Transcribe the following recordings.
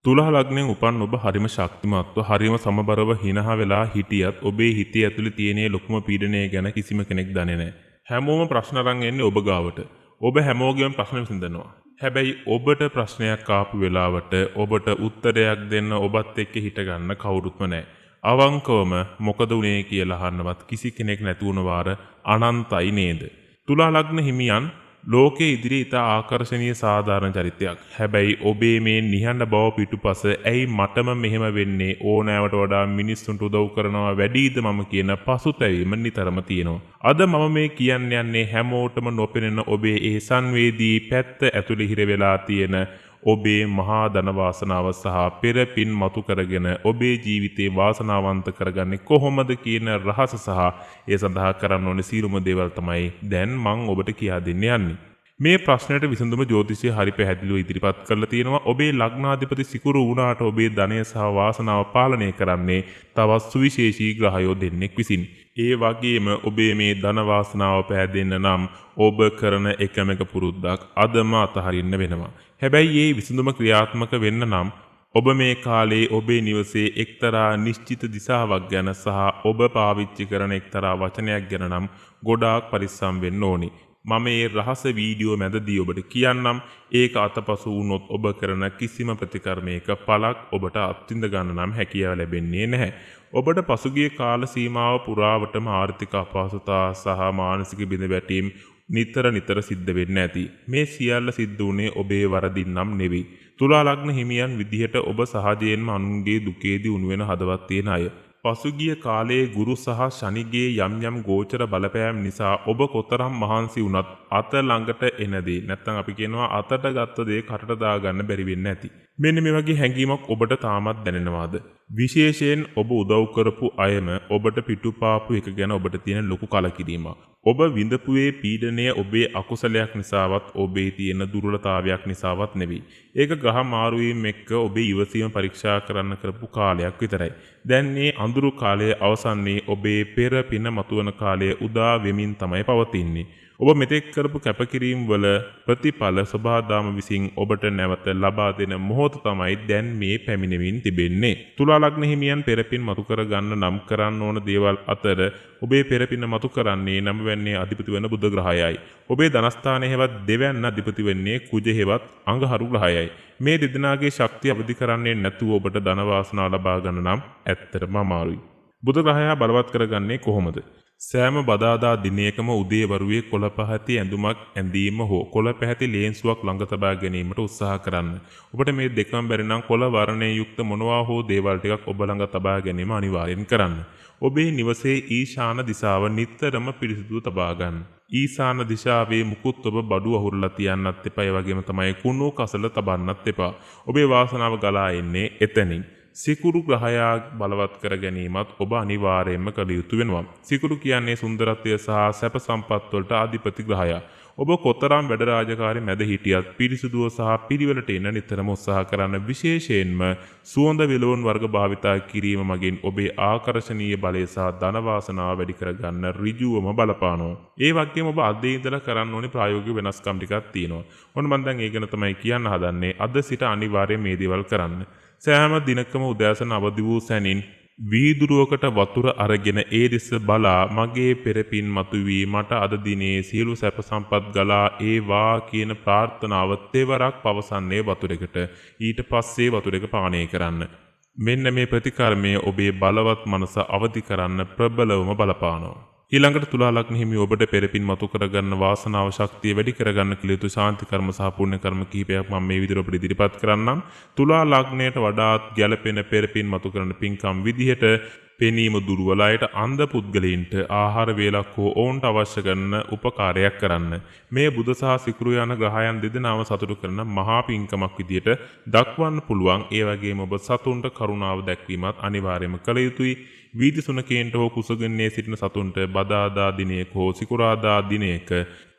තුලා ලග්නයෙන් උපන් ඔබ හරිම ශක්තිමත්ව හරිම සමබරව හිනහ වෙලා හිටියත් ඔබේ හිතේ ඇතුලේ තියෙන ලොකුම පීඩනය ගැන කිසිම කෙනෙක් දන්නේ නැහැ. හැමෝම ප්‍රශ්න අරන් එන්නේ ඔබ ගාවට. ඔබ හැමෝගෙම ප්‍රශ්න විසඳනවා. හැබැයි ඔබට ප්‍රශ්නයක් ආපු වෙලාවට ඔබට උත්තරයක් දෙන්න ඔබත් එක්ක හිට ගන්න කවුරුත්ම නැහැ. අවංකවම මොකද උනේ කියලා අහන්නවත් කිසි කෙනෙක් නැති වුණ වාර අනන්තයි නේද? තුලා ලග්න හිමියන් ලෝකයේ ඉදිරියේ ඉතා ආකර්ශනීය සාධාරණ චරිතයක්. හැබැයි ඔබේ මේ නිහඬ බව පිටුපස ඇයි මටම මෙහෙම වෙන්නේ ඕනෑවට වඩා මිනිස්සුන්ට උදව් කරනවා වැඩිද මම කියන පසුතැවීම නිතරම තියෙනවා. අද මම මේ කියන්න යන්නේ හැමෝටම නොපෙනෙන ඔබේ ඒ සංවේදී පැත්ත ඇතුළේ හිර වෙලා තියෙන ඔබේ මහා ධන වාසනාව සහ පෙර පින් මතු කරගෙන ඔබේ ජීවිතේ වාසනාවන්ත කරගන්නේ කොහොමද කියන රහස සහ ඒ සඳහා කරන්න ඕනේ සීලුම දේවල් තමයි දැන් මම ඔබට කියා දෙන්න යන්නේ. මේ ප්‍රශ්නයට විසඳුම ජ්‍යොතිෂය හරි පැහැදිලිව ඉදිරිපත් කරලා තියෙනවා. ඔබේ ලග්නාධිපති සිකුරු වුණාට ඔබේ ධනය සහ වාසනාව පාලනය කරන්නේ තවත් සුවිශේෂී ග්‍රහයෝ දෙන්නෙක් විසින්. ඒ වගේම ඔබේ මේ ධන වාසනාව පෑදෙන්න නම් ඔබ කරන එකම එක පුරුද්දක් අදම අතහරින්න වෙනවා. හැබැයි මේ විසඳුම ක්‍රියාත්මක වෙන්න නම් ඔබ මේ කාලේ ඔබේ නිවසේ එක්තරා නිශ්චිත දිශාවක් ගැන සහ ඔබ පාවිච්චි කරන එක්තරා වචනයක් ගැන නම් ගොඩාක් පරිස්සම් වෙන්න ඕනි. මම මේ රහස වීඩියෝ මැදදී ඔබට කියන්නම්. ඒක අතපසු වුණොත් ඔබ කරන කිසිම ප්‍රතිකර්මයක පළක් ඔබට අත්විඳ ගන්න නම් හැකියාව ලැබෙන්නේ නැහැ. ඔබට පසුගිය කාල සීමාව පුරාවටම ආර්ථික අපහසුතා සහ මානසික බිඳවැටීම් නිතර සිද්ධ වෙන්න ඇති. මේ සියල්ල සිද්ධ වුණේ ඔබේ වරදින් නම් නෙවෙයි. තුලා ලග්න හිමියන් විදිහට ඔබ සහජයෙන්ම අනුන්ගේ දුකේදී උණු වෙන හදවත් තියෙන අය. පසුගිය කාලයේ ගුරු සහ ශනිගේ යම් ගෝචර බලපෑම් නිසා ඔබ කොතරම් මහන්සි වුණත් අත ළඟට එන දේ නැත්නම් අපි කියනවා අතට ගත්ත දේ කටට දාගන්න බැරි වෙන්න ඇති. මෙන්න මේ වගේ හැඟීමක් ඔබට තාමත් දැනෙනවාද? විශේෂයෙන් ඔබ උදව් කරපු අයම ඔබට පිටුපාපු එක ගැන ඔබට තියෙන ලොකු කලකිරීමක්. ඔබ විඳපුවේ පීඩනය ඔබේ අකුසලයක් නිසාවත් ඔබේ තියෙන දුර්වලතාවයක් නිසාවත් නෙවෙයි. ඒක ග්‍රහ මාරුවීම එක්ක ඔබේ ඉවසීම පරීක්ෂා කරන්න කරපු කාලයක් විතරයි. දැන් මේ අඳුරු කාලයේ අවසන්යේ ඔබේ පෙර පින මතුවන කාලය උදා වෙමින් තමයි පවතින්නේ. ඔබ මෙතෙක් කරපු කැපකිරීම් වල ප්‍රතිඵල සබාදාම විසින් ඔබට නැවත ලබා දෙන මොහොත තමයි දැන් මේ පැමිණෙමින් තිබෙන්නේ. තුලා ලග්න හිමියන් පෙරපින් මතු කර ගන්න නම් කරන්න ඕන දේවල් අතර ඔබේ පෙරපින මතු කරන්නේ 9 වෙනි අධිපති වෙන බුධ ග්‍රහයයි. ඔබේ ධනස්ථානයේ හෙවත් දෙවැන්න අධිපති වෙන්නේ කුජ හෙවත් අඟහරු ග්‍රහයයි. මේ දෙදෙනාගේ ශක්තිය අවදි කරන්නේ නැතුව ඔබට ධන වාසනාව ලබා ගන්න නම් ඇත්තටම අමාරුයි. බුධ ග්‍රහයා බලවත් කරගන්නේ කොහොමද? සෑම බදාදා දිනයකම උදේ වරුවේ කොළ පැහැති ඇඳුමක් ඇඳීම හෝ කොළ පැහැති ලේන්සුවක් ළඟ තබා ගැනීමට උත්සාහ කරන්න. ඔබට මේ දෙකම බැරි නම් කොළ වර්ණයේ යුක්ත මොනවා හෝ දේවල් ටිකක් ඔබ ළඟ තබා ගැනීම අනිවාර්යෙන් කරන්න. ඔබේ නිවසේ ඊශාන දිශාව නිතරම පිරිසිදු තබා ගන්න. ඊශාන දිශාවේ මුකුත් ඔබ බඩු අහුරලා තියන්නත් එපා. ඒ වගේම තමයි කුණු කසල තබන්නත් එපා. ඔබේ වාසනාව ගලා එන්නේ එතනින්. සිකුරු ග්‍රහයා බලවත් කර ගැනීමත් ඔබ අනිවාර්යයෙන්ම කළ යුතු වෙනවා. සිකුරු කියන්නේ සුන්දරත්වය සහ සැප සම්පත් වලට අධිපති ග්‍රහයා. ඔබ කොතරම් වැඩ රාජකාරි මැද හිටියත් පිරිසුදුව සහ පිළිවෙලට එන්න නිතරම උත්සාහ කරන්න. විශේෂයෙන්ම සුවඳ විලවුන් වර්ග භාවිතා කිරීම මගින් ඔබේ ආකර්ශනීය බලය සහ ධන වාසනාව වැඩි කරගන්න ඍජුවම බලපානවා. ඒ වගේම ඔබ අද ඉඳලා කරන්න ඕනේ ප්‍රායෝගික වෙනස්කම් ටිකක් තියෙනවා. ඔන්න මම දැන් ඒ ගැන තමයි කියන්න හදන්නේ. අද සිට අනිවාර්යයෙන් මේ දේවල් කරන්න. සෑම දිනකම උදෑසන අවදි වූ සැනින් වීදුරුවකට වතුර අරගෙන ඒ දෙස බලා මගේ පෙරපින් මතුවී මට අද දිනේ සියලු සැප සම්පත් ගලා ඒවා කියන ප්‍රාර්ථනාව තෙවරක් පවසන්නේ වතුරකට. ඊට පස්සේ වතුර එක පානය කරන්න. මෙන්න මේ ප්‍රතිකර්මය ඔබේ බලවත් මනස අවදි කරන්න ප්‍රබලවම බලපානවා. ඊළඟට තුලා ලග්න හිමි ඔබට පෙරපින් මතු කරගන්න වාසනාව ශක්තිය වැඩි කරගන්න කළ යුතු ශාන්ති කර්ම සහ පුණ්‍ය කර්ම කිහිපයක් මම මේ විදිහට ඔබට ඉදිරිපත් කරන්නම්. තුලා ලග්නයට වඩාත් ගැළපෙන පෙරපින් මතු කරන පින්කම් විදිහට පෙනීම දුර්වල අයට අන්ධ පුද්ගලයින්ට ආහාර වේලක් හෝ ඔවුන්ට අවශ්‍ය කරන උපකාරයක් කරන්න. මේ බුධ සහ සිකුරු යන ග්‍රහයන් දෙදෙනාම සතුටු කරන මහා පින්කමක් විදිහට දක්වන්න පුළුවන්. ඒ වගේම ඔබ සතුන්ට කරුණාව දැක්වීමත් අනිවාර්යයෙන්ම කළ යුතුයි. වීදි සුනකේන්ට හෝ කුසගන්නේ සිටින සතුන්ට බදාදා දිනයක හෝ සිකුරාදා දිනයක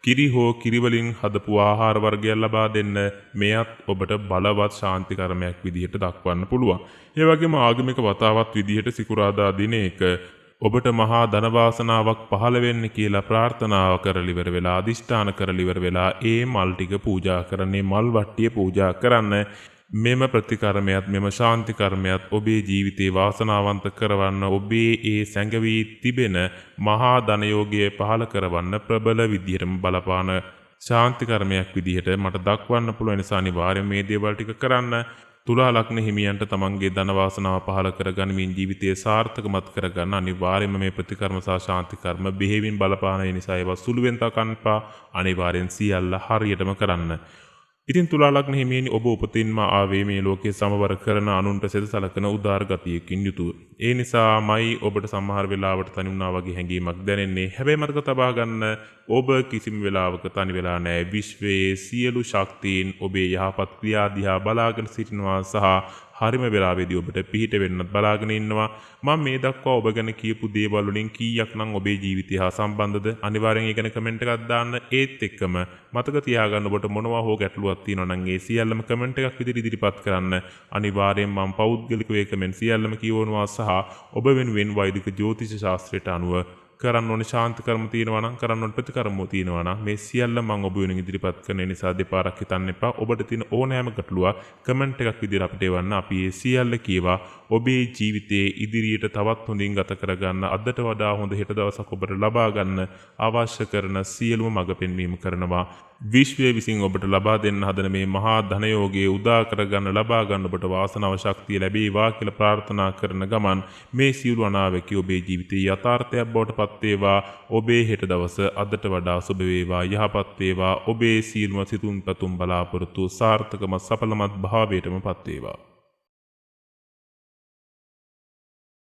කිරි හෝ කිරිවලින් හදපු ආහාර වර්ගයක් ලබා දෙන්න. මෙයත් ඔබට බලවත් ශාන්ති කර්මයක් විදිහට දක්වන්න පුළුවන්. ඒ වගේම ආගමික වතාවත් විදිහට සිකුරාදා දිනයක ඔබට මහා ධන වාසනාවක් පහළ වෙන්න කියලා ප්‍රාර්ථනාව කරලා ඉවර වෙලා අදිෂ්ඨාන කරලා ඉවර වෙලා ඒ මල් ටික පූජා කරන්නේ මල් වට්ටිය පූජා කරන්න. මෙම ප්‍රතිකර්මයත් මෙම ශාන්ති කර්මයත් ඔබේ ජීවිතේ වාසනාවන්ත කරවන්න ඔබේ ඒ සැඟවී තිබෙන මහා ධනයෝගය පහළ කරවන්න ප්‍රබල විදිහටම බලපාන ශාන්ති කර්මයක් විදිහට මට දක්වන්න පුළුවන් නිසා අනිවාර්යයෙන් මේ දේවල් ටික කරන්න. තුලා ලග්න හිමියන්ට තමන්ගේ ධන වාසනාව පහළ කරගනිමින් ජීවිතය සාර්ථකමත් කරගන්න අනිවාර්යයෙන්ම මේ ප්‍රතිකර්ම සහ ශාන්ති කර්ම බෙහෙවින් බලපාන නිසා ඒවා සුළුවෙන් තකන්නපා. අනිවාර්යෙන් සියල්ල හරියටම කරන්න. ඉතින් තුලා ලග්න හිමියනි ඔබ උපතින්ම ආවේ මේ ලෝකයේ සමවර කරන අනුන්ට සෙද සලකන උදාර ගතියකින් යුතුව. ඒ නිසාමයි ඔබට සමහර වෙලාවට තනි වුණා වගේ හැඟීමක් දැනෙන්නේ. හැබැයි මතක තබා ගන්න ඔබ කිසිම වෙලාවක තනි වෙලා නැහැ. විශ්වයේ සියලු ශක්තියින් ඔබේ යහපත් ක්‍රියා දිහා බලාගෙන සිටිනවා සහ හරිම වෙලාවේදී ඔබට පිහිට වෙන්නත් බලාගෙන ඉන්නවා. මම මේ දක්වා ඔබ ගැන කියපු දේවල් වලින් කීයක් නම් ඔබේ ජීවිතය හා සම්බන්ධද? අනිවාර්යෙන් ඒ ගැන කමෙන්ට් එකක් දාන්න. ඒත් එක්කම මතක තියාගන්න ඔබට මොනවා හෝ ගැටලුවක් තියෙනවා නම් ඒ සියල්ලම කමෙන්ට් එකක් විදිහට ඉදිරිපත් කරන්න. අනිවාර්යෙන් මම පෞද්ගලිකව ඒ කමෙන්ට් සියල්ලම කියවනවා සහ ඔබ වෙනුවෙන් වෛදික ජ්‍යොතිෂ ශාස්ත්‍රයට අනුව කරන්න ඕනේ ශාන්ති කර්ම තියෙනවා නම් කරන්න ඕනේ ප්‍රතිකර්ම තියෙනවා නම් මේ සියල්ල මම ඔබ වෙනුවෙන් ඉදිරිපත් කරන නිසා දෙපාරක් හිතන්න එපා. ඔබට තියෙන ඕනෑම ගැටලුවක් කමෙන්ට් එකක් විදිහට අපිට එවන්න. අපි මේ සියල්ල කියවා ඔබේ ජීවිතයේ ඉදිරියට තවත් හොඳින් ගත කරගන්න අදට වඩා හොඳ හෙට දවසක් ඔබට ලබා ගන්න අවශ්‍ය කරන සියලුම මඟ පෙන්වීම කරනවා. විශ්වය විසින් ඔබට ලබා දෙන්න හදන මේ මහා ධනයෝගයේ උදා කරගන්න ලබා ගන්න ඔබට වාසනාව ශක්තිය ලැබේවා කියලා ප්‍රාර්ථනා කරන ගමන් මේ සියලු අනාවැකි ඔබේ ජීවිතයේ යථාර්ථයක් බවට පත් වේවා. ඔබේ හෙට දවස අදට වඩා සුබ වේවා, යහපත් වේවා. ඔබේ සියලුම සිතුම් පැතුම් බලාපොරොත්තු සාර්ථකම සඵලමත් භාවයටම පත් වේවා.